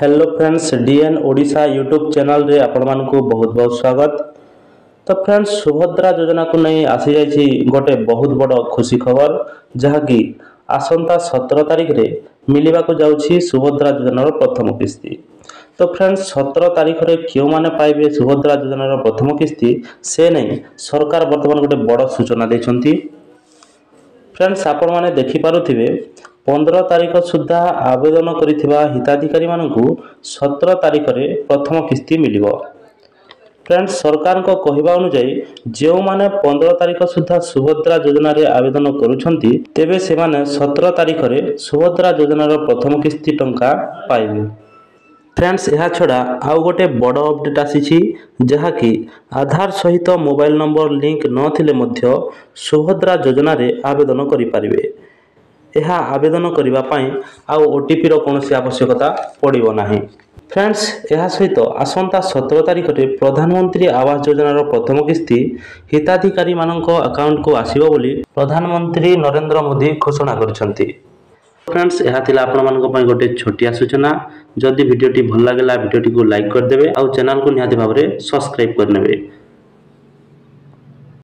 Hello friends DN Odisha YouTube channel रे आपण मानकु बहुत बहुत स्वागत। तो फ्रेंड्स सुभद्रा योजना को नहीं आसी जाइछि गोटे बहुत बड़ खुशी खबर जहाँकि आसंता 17 तारिख रे मिलवा को जाउछि सुभद्रा योजनार प्रथम किस्ती। तो फ्रेंड्स 17 तारिख रे क्यों माने पाइबे सुभद्रा योजनार प्रथम किस्ती से नहीं सरकार वर्तमान गोटे बड़ सूचना देछंती। फ्रेंड्स आपण माने देखि पारुथिबे 15 तारिख सुधा आवेदन करिथिबा हिताधिकारी मानकु 17 तारिख रे प्रथम किस्ती मिलिबो। फ्रेंड्स सरकार को कहवा अनुसार जो माने 15 तारिख सुधा सुभद्रा योजना रे आवेदन करुछंती तेबे से माने 17 तारिख रे सुभद्रा योजनार प्रथम किस्ती टंका पाइबे। फ्रेंड्स यह छड़ा आउ गोटे बड़ अपडेट आसी जहाँकि आधार सहित मोबाइल नंबर लिंक नथिले मध्य सुभद्रा योजना रे आवेदन करिपारिबे। यह आवेदन करिबा पई आउ ओटीपी रो कोनोसी आवश्यकता पड़िबो नाही। फ्रेंड्स यह सहित आसंता 17 तारिख रे प्रधानमंत्री आवास योजनार प्रथम किस्ती हिताधिकारी मानक अकाउंट को आसीबो बोली प्रधानमंत्री नरेंद्र मोदी घोषणा करछंती। फ्रेंड्स यह थिला आपण मानक पई गोटे छोटिया सूचना। जदि वीडियोटी भल लागला वीडियोटी को लाइक कर देबे और चैनल को निहाती भाबरे सब्सक्राइब कर नेबे।